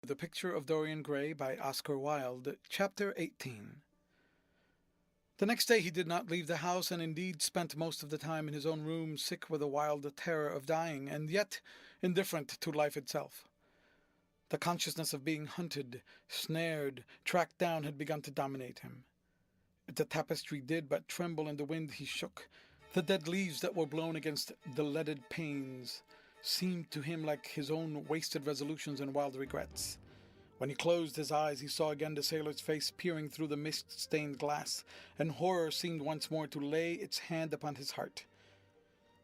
The Picture of Dorian Gray by Oscar Wilde, Chapter 18. The next day he did not leave the house, and indeed spent most of the time in his own room, sick with a wild terror of dying, and yet indifferent to life itself. The consciousness of being hunted, snared, tracked down had begun to dominate him. If the tapestry did but tremble in the wind, he shook. The dead leaves that were blown against the leaded panes seemed to him like his own wasted resolutions and wild regrets. When he closed his eyes, he saw again the sailor's face peering through the mist-stained glass, and horror seemed once more to lay its hand upon his heart.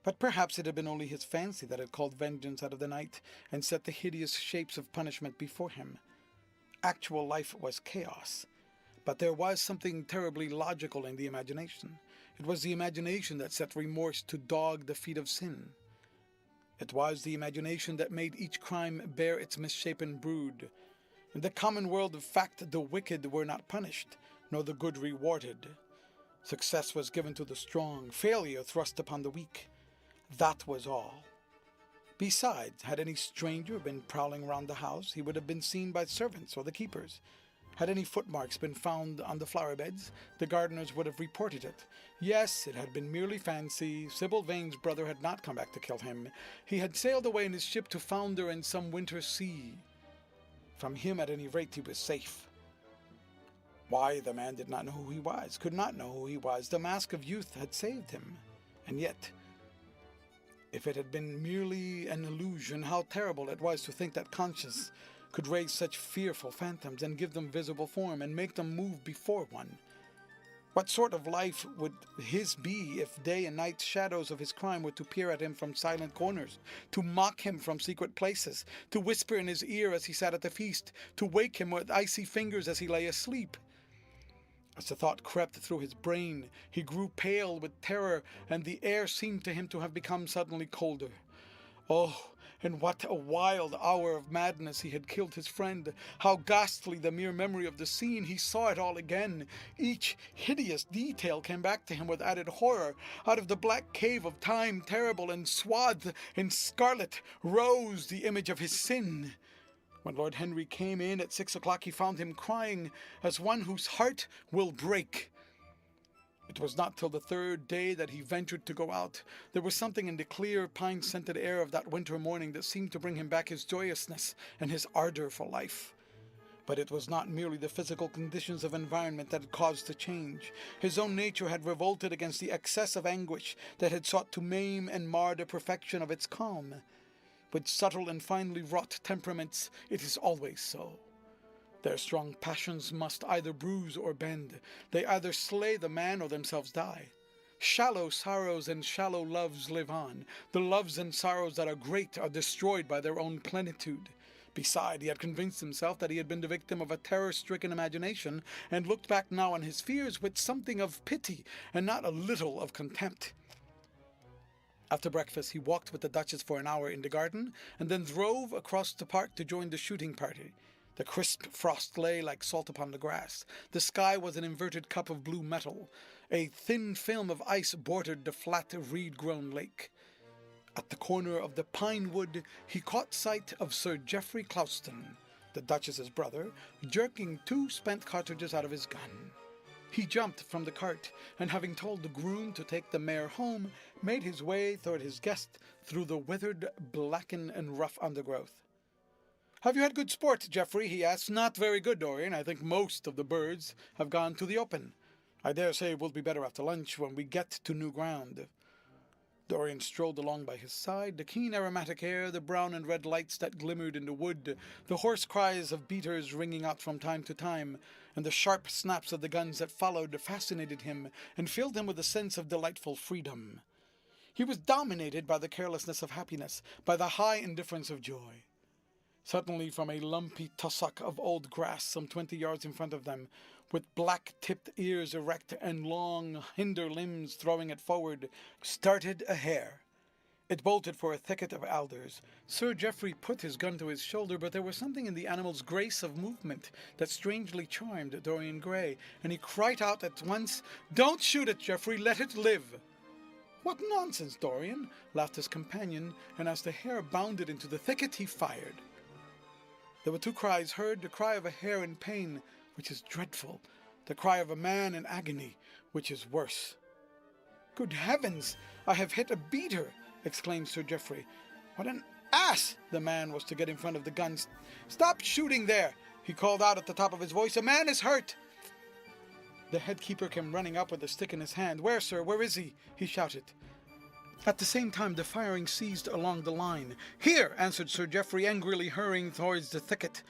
But perhaps it had been only his fancy that had called vengeance out of the night and set the hideous shapes of punishment before him. Actual life was chaos, but there was something terribly logical in the imagination. It was the imagination that set remorse to dog the feet of sin. It was the imagination that made each crime bear its misshapen brood. In the common world of fact, the wicked were not punished, nor the good rewarded. Success was given to the strong, failure thrust upon the weak. That was all. Besides, had any stranger been prowling round the house, he would have been seen by servants or the keepers. Had any footmarks been found on the flower beds, the gardeners would have reported it. Yes, it had been merely fancy. Sybil Vane's brother had not come back to kill him. He had sailed away in his ship to founder in some winter sea. From him, at any rate, he was safe. Why, the man did not know who he was, could not know who he was. The mask of youth had saved him. And yet, if it had been merely an illusion, how terrible it was to think that conscience could raise such fearful phantoms and give them visible form and make them move before one. What sort of life would his be if day and night shadows of his crime were to peer at him from silent corners, to mock him from secret places, to whisper in his ear as he sat at the feast, to wake him with icy fingers as he lay asleep? As the thought crept through his brain, he grew pale with terror, and the air seemed to him to have become suddenly colder. Oh, in what a wild hour of madness he had killed his friend! How ghastly the mere memory of the scene! He saw it all again. Each hideous detail came back to him with added horror. Out of the black cave of time, terrible and swathed in scarlet, rose the image of his sin. When Lord Henry came in at 6 o'clock, he found him crying as one whose heart will break. It was not till the third day that he ventured to go out. There was something in the clear, pine-scented air of that winter morning that seemed to bring him back his joyousness and his ardor for life. But it was not merely the physical conditions of environment that had caused the change. His own nature had revolted against the excess of anguish that had sought to maim and mar the perfection of its calm. With subtle and finely wrought temperaments, it is always so. Their strong passions must either bruise or bend. They either slay the man or themselves die. Shallow sorrows and shallow loves live on. The loves and sorrows that are great are destroyed by their own plenitude. Beside, he had convinced himself that he had been the victim of a terror-stricken imagination, and looked back now on his fears with something of pity and not a little of contempt. After breakfast, he walked with the Duchess for an hour in the garden, and then drove across the park to join the shooting party. The crisp frost lay like salt upon the grass. The sky was an inverted cup of blue metal. A thin film of ice bordered the flat, reed-grown lake. At the corner of the pine wood, he caught sight of Sir Geoffrey Clouston, the Duchess's brother, jerking 2 spent cartridges out of his gun. He jumped from the cart, and having told the groom to take the mare home, made his way toward his guest through the withered, blackened, and rough undergrowth. "Have you had good sport, Geoffrey?" he asked. "Not very good, Dorian. I think most of the birds have gone to the open. I dare say it will be better after lunch when we get to new ground." Dorian strolled along by his side. The keen aromatic air, the brown and red lights that glimmered in the wood, the hoarse cries of beaters ringing out from time to time, and the sharp snaps of the guns that followed fascinated him and filled him with a sense of delightful freedom. He was dominated by the carelessness of happiness, by the high indifference of joy. Suddenly, from a lumpy tussock of old grass some 20 yards in front of them, with black-tipped ears erect and long hinder limbs throwing it forward, started a hare. It bolted for a thicket of alders. Sir Geoffrey put his gun to his shoulder, but there was something in the animal's grace of movement that strangely charmed Dorian Gray, and he cried out at once, "Don't shoot it, Geoffrey! Let it live!" "What nonsense, Dorian!" laughed his companion, and as the hare bounded into the thicket, he fired. There were two cries heard, the cry of a hare in pain, which is dreadful, the cry of a man in agony, which is worse. "Good heavens, I have hit a beater!" exclaimed Sir Geoffrey. "What an ass!" The man was to get in front of the guns. "Stop shooting there!" he called out at the top of his voice. "A man is hurt!" The head keeper came running up with a stick in his hand. "Where, sir? Where is he?" he shouted. At the same time, the firing ceased along the line. "Here!" answered Sir Geoffrey, angrily hurrying towards the thicket.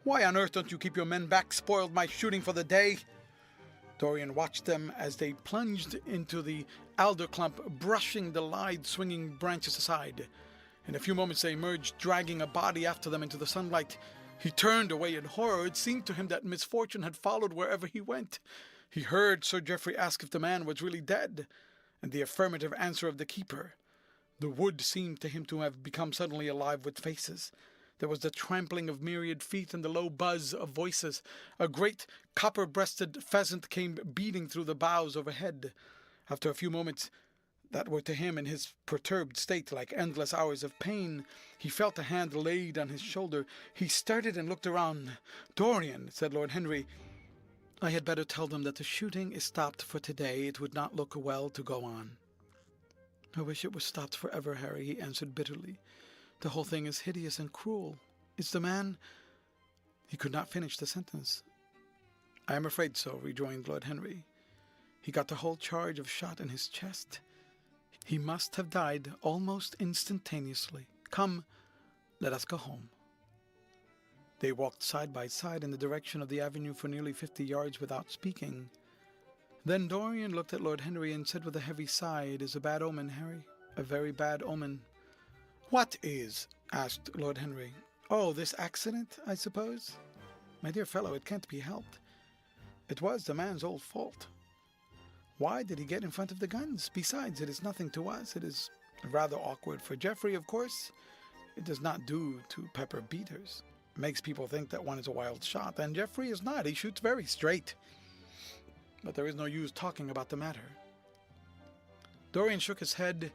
"Why on earth don't you keep your men back? Spoiled my shooting for the day." Dorian watched them as they plunged into the alder clump, brushing the lithe, swinging branches aside. In a few moments they emerged, dragging a body after them into the sunlight. He turned away in horror. It seemed to him that misfortune had followed wherever he went. He heard Sir Geoffrey ask if the man was really dead, and the affirmative answer of the keeper. The wood seemed to him to have become suddenly alive with faces. There was the trampling of myriad feet and the low buzz of voices. A great copper-breasted pheasant came beating through the boughs overhead. After a few moments that were to him in his perturbed state like endless hours of pain, he felt a hand laid on his shoulder. He started and looked around. "Dorian," said Lord Henry, "I had better tell them that the shooting is stopped for today. It would not look well to go on." "I wish it was stopped forever, Harry," he answered bitterly. "The whole thing is hideous and cruel. Is the man—" He could not finish the sentence. "I am afraid so," rejoined Lord Henry. "He got the whole charge of shot in his chest. He must have died almost instantaneously. Come, let us go home." They walked side by side in the direction of the avenue for nearly 50 yards without speaking. Then Dorian looked at Lord Henry and said with a heavy sigh, "It is a bad omen, Harry, a very bad omen." "What is?" asked Lord Henry. "Oh, this accident, I suppose? My dear fellow, it can't be helped. It was the man's old fault. Why did he get in front of the guns? Besides, it is nothing to us. It is rather awkward for Geoffrey, of course. It does not do to pepper beaters. It makes people think that one is a wild shot, and Geoffrey is not. He shoots very straight. But there is no use talking about the matter." Dorian shook his head.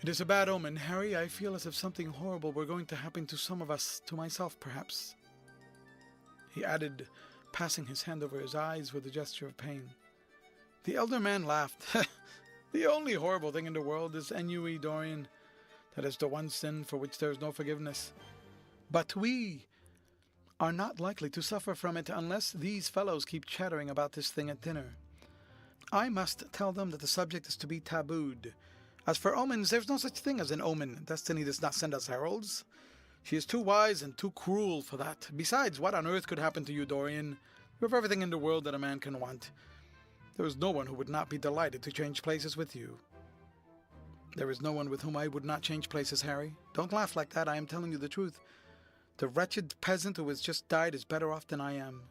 "It is a bad omen, Harry. I feel as if something horrible were going to happen to some of us, to myself, perhaps." He added, passing his hand over his eyes with a gesture of pain. The elder man laughed. "The only horrible thing in the world is ennui, Dorian. That is the one sin for which there is no forgiveness. But we are not likely to suffer from it unless these fellows keep chattering about this thing at dinner. I must tell them that the subject is to be tabooed. As for omens, there's no such thing as an omen. Destiny does not send us heralds. She is too wise and too cruel for that. Besides, what on earth could happen to you, Dorian? You have everything in the world that a man can want. There is no one who would not be delighted to change places with you." "There is no one with whom I would not change places, Harry. Don't laugh like that. I am telling you the truth. The wretched peasant who has just died is better off than I am.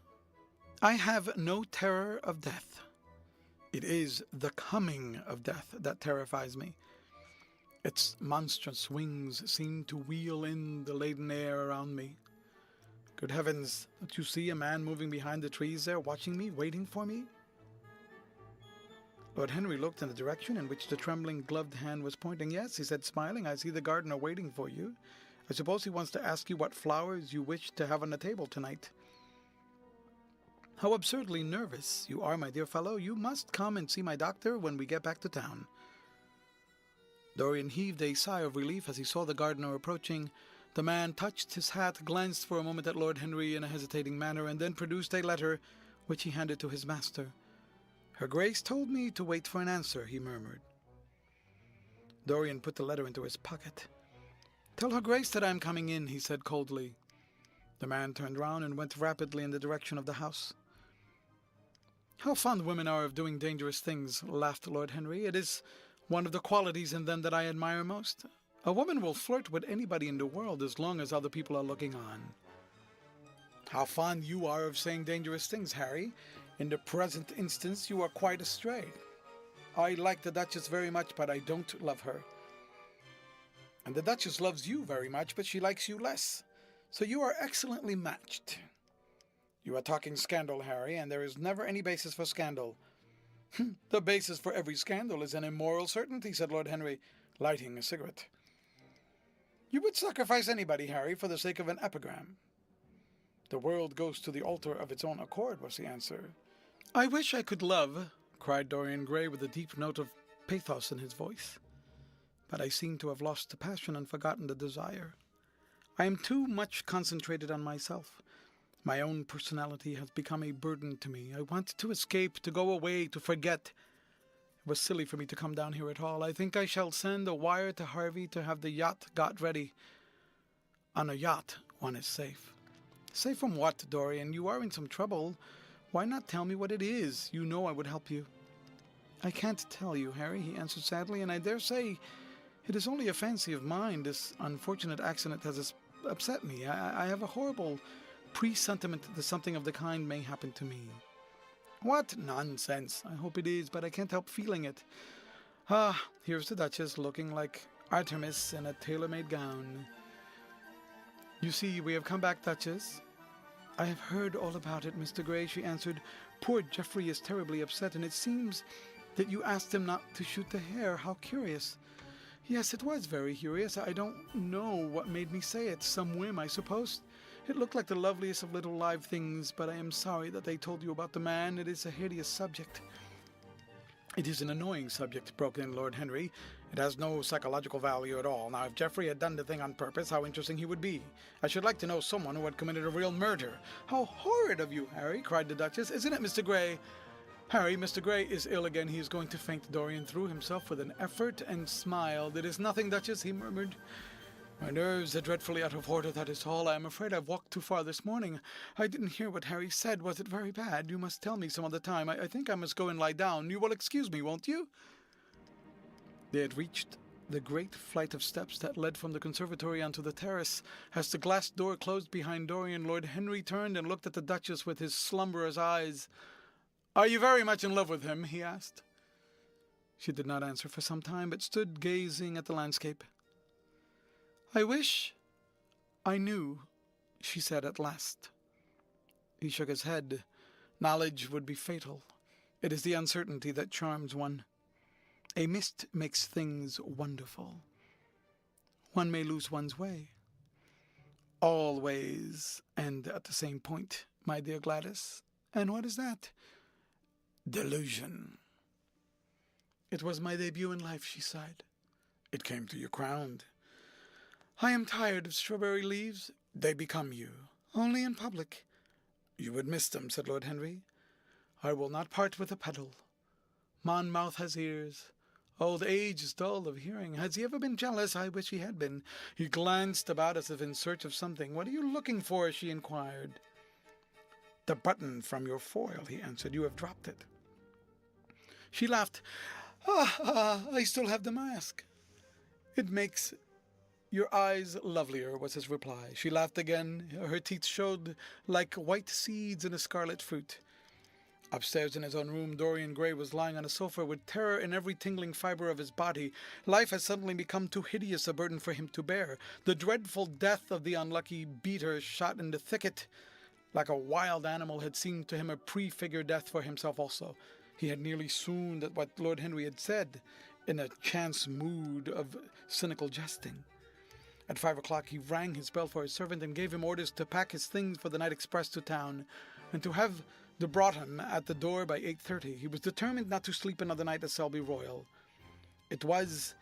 I have no terror of death. It is the coming of death that terrifies me. Its monstrous wings seem to wheel in the laden air around me. Good heavens, don't you see a man moving behind the trees there, watching me, waiting for me?" Lord Henry looked in the direction in which the trembling gloved hand was pointing. "Yes," he said, smiling, "I see the gardener waiting for you. I suppose he wants to ask you what flowers you wish to have on the table tonight." "How absurdly nervous you are, my dear fellow. You must come and see my doctor when we get back to town." Dorian heaved a sigh of relief as he saw the gardener approaching. The man touched his hat, glanced for a moment at Lord Henry in a hesitating manner, and then produced a letter, which he handed to his master. "Her Grace told me to wait for an answer," he murmured. Dorian put the letter into his pocket. "Tell her Grace that I am coming in," he said coldly. The man turned round and went rapidly in the direction of the house. "How fond women are of doing dangerous things," laughed Lord Henry. "It is one of the qualities in them that I admire most. A woman will flirt with anybody in the world as long as other people are looking on." "How fond you are of saying dangerous things, Harry. In the present instance you are quite astray. I like the Duchess very much, but I don't love her. And the Duchess loves you very much, but she likes you less. So you are excellently matched. You are talking scandal, Harry, and there is never any basis for scandal." "The basis for every scandal is an immoral certainty," said Lord Henry, lighting a cigarette. "You would sacrifice anybody, Harry, for the sake of an epigram. The world goes to the altar of its own accord, was the answer. I wish I could love, cried Dorian Gray with a deep note of pathos in his voice. But I seem to have lost the passion and forgotten the desire. I am too much concentrated on myself. My own personality has become a burden to me. I want to escape, to go away, to forget. It was silly for me to come down here at all. I think I shall send a wire to Harvey to have the yacht got ready. On a yacht, one is safe. Safe from what, Dorian? You are in some trouble. Why not tell me what it is? You know I would help you. I can't tell you, Harry, he answered sadly, and I dare say it is only a fancy of mine. This unfortunate accident has upset me. I have a horrible presentiment that something of the kind may happen to me. What nonsense! I hope it is, but I can't help feeling it. Ah, here's the Duchess, looking like Artemis in a tailor-made gown. You see, we have come back, Duchess. I have heard all about it, Mr. Gray, she answered. Poor Geoffrey is terribly upset, and it seems that you asked him not to shoot the hare. How curious. Yes, it was very curious. I don't know what made me say it. Some whim, I suppose. It looked like the loveliest of little live things, but I am sorry that they told you about the man. It is a hideous subject. It is an annoying subject, broke in Lord Henry. It has no psychological value at all. Now, if Geoffrey had done the thing on purpose, how interesting he would be. I should like to know someone who had committed a real murder. How horrid of you, Harry, cried the Duchess. Isn't it, Mr. Gray? Harry, Mr. Gray is ill again. He is going to faint. Dorian threw himself with an effort and smiled. It is nothing, Duchess, he murmured. My nerves are dreadfully out of order, that is all. I am afraid I've walked too far this morning. I didn't hear what Harry said. Was it very bad? You must tell me some other time. I think I must go and lie down. You will excuse me, won't you? They had reached the great flight of steps that led from the conservatory onto the terrace. As the glass door closed behind Dorian, Lord Henry turned and looked at the Duchess with his slumberous eyes. Are you very much in love with him? He asked. She did not answer for some time, but stood gazing at the landscape. I wish I knew, she said at last. He shook his head. Knowledge would be fatal. It is the uncertainty that charms one. A mist makes things wonderful. One may lose one's way. All ways end at the same point, my dear Gladys. And what is that? Delusion. It was my debut in life, she sighed. It came to you crowned. I am tired of strawberry leaves. They become you. Only in public. You would miss them, said Lord Henry. I will not part with a petal. Monmouth has ears. Old age is dull of hearing. Has he ever been jealous? I wish he had been. He glanced about as if in search of something. What are you looking for? She inquired. The button from your foil, he answered. You have dropped it. She laughed. I still have the mask. It makes your eyes lovelier, was his reply. She laughed again. Her teeth showed like white seeds in a scarlet fruit. Upstairs in his own room, Dorian Gray was lying on a sofa with terror in every tingling fibre of his body. Life had suddenly become too hideous a burden for him to bear. The dreadful death of the unlucky beater shot in the thicket. Like a wild animal had seemed to him a prefigured death for himself also. He had nearly swooned at what Lord Henry had said, in a chance mood of cynical jesting. At 5 o'clock he rang his bell for his servant and gave him orders to pack his things for the night express to town, and to have the Broughton at the door by 8:30. He was determined not to sleep another night at Selby Royal. It was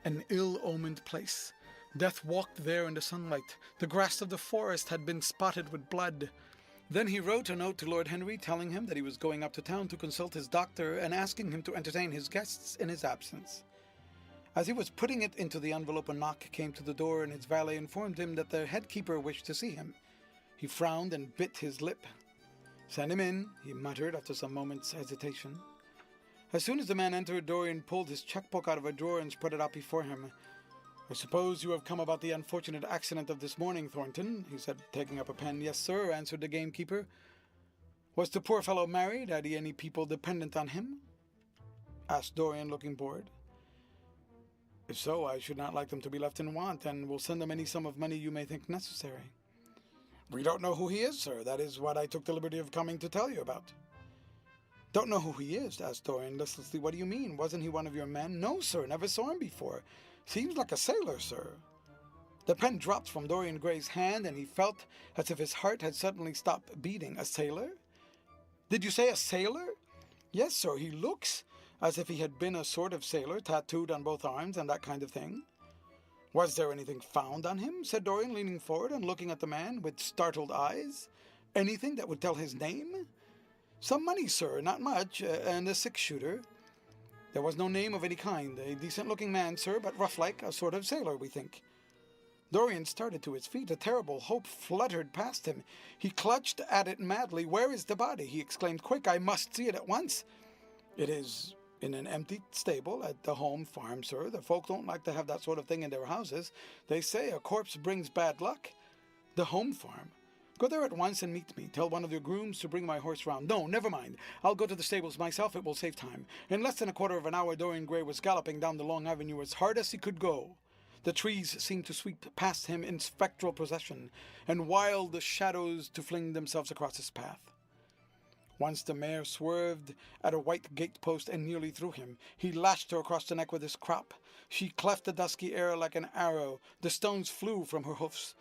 an ill-omened place. Death walked there in the sunlight. The grass of the forest had been spotted with blood. Then he wrote a note to Lord Henry telling him that he was going up to town to consult his doctor and asking him to entertain his guests in his absence. As he was putting it into the envelope, a knock came to the door, and his valet informed him that the head keeper wished to see him. He frowned and bit his lip. Send him in, he muttered after some moments' hesitation. As soon as the man entered, Dorian pulled his checkbook out of a drawer and spread it out before him. I suppose you have come about the unfortunate accident of this morning, Thornton, he said, taking up a pen. Yes, sir, answered the gamekeeper. Was the poor fellow married? Had he any people dependent on him? Asked Dorian, looking bored. If so, I should not like them to be left in want, and will send them any sum of money you may think necessary. We don't know who he is, sir. That is what I took the liberty of coming to tell you about. Don't know who he is? Asked Dorian listlessly. What do you mean? Wasn't he one of your men? No, sir, never saw him before. Seems like a sailor, sir. The pen dropped from Dorian Gray's hand, and he felt as if his heart had suddenly stopped beating. A sailor? Did you say a sailor? Yes, sir, he looks as if he had been a sort of sailor, tattooed on both arms and that kind of thing. Was there anything found on him? Said Dorian, leaning forward and looking at the man with startled eyes. Anything that would tell his name? Some money, sir, not much, and a six-shooter. There was no name of any kind. A decent-looking man, sir, but rough-like, a sort of sailor, we think. Dorian started to his feet. A terrible hope fluttered past him. He clutched at it madly. Where is the body? He exclaimed. Quick, I must see it at once. It is in an empty stable at the home farm, sir. The folk don't like to have that sort of thing in their houses. They say a corpse brings bad luck. The home farm. Go there at once and meet me. Tell one of your grooms to bring my horse round. No, never mind. I'll go to the stables myself. It will save time. In less than a quarter of an hour, Dorian Gray was galloping down the long avenue as hard as he could go. The trees seemed to sweep past him in spectral procession, and wild shadows to fling themselves across his path. Once the mare swerved at a white gate-post and nearly threw him. He lashed her across the neck with his crop. She cleft the dusky air like an arrow. The stones flew from her hoofs.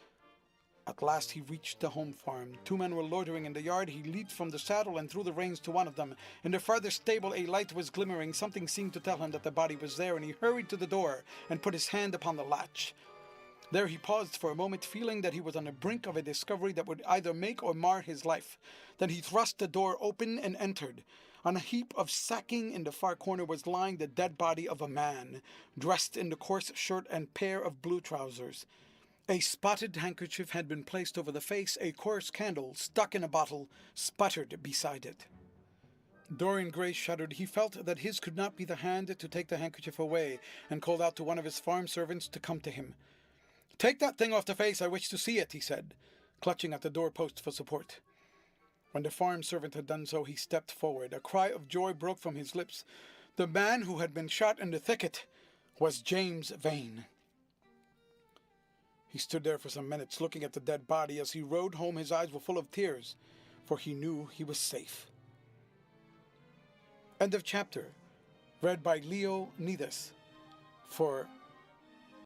At last he reached the home farm. Two men were loitering in the yard. He leaped from the saddle and threw the reins to one of them. In the farther stable a light was glimmering. Something seemed to tell him that the body was there, and he hurried to the door and put his hand upon the latch. There he paused for a moment, feeling that he was on the brink of a discovery that would either make or mar his life. Then he thrust the door open and entered. On a heap of sacking in the far corner was lying the dead body of a man, dressed in the coarse shirt and pair of blue trousers. A spotted handkerchief had been placed over the face. A coarse candle, stuck in a bottle, sputtered beside it. Dorian Gray shuddered. He felt that his could not be the hand to take the handkerchief away, and called out to one of his farm servants to come to him. "Take that thing off the face. I wish to see it," he said, clutching at the doorpost for support. When the farm servant had done so, he stepped forward. A cry of joy broke from his lips. The man who had been shot in the thicket was James Vane. He stood there for some minutes, looking at the dead body. As he rode home, his eyes were full of tears, for he knew he was safe. End of chapter. Read by Leo Nidas for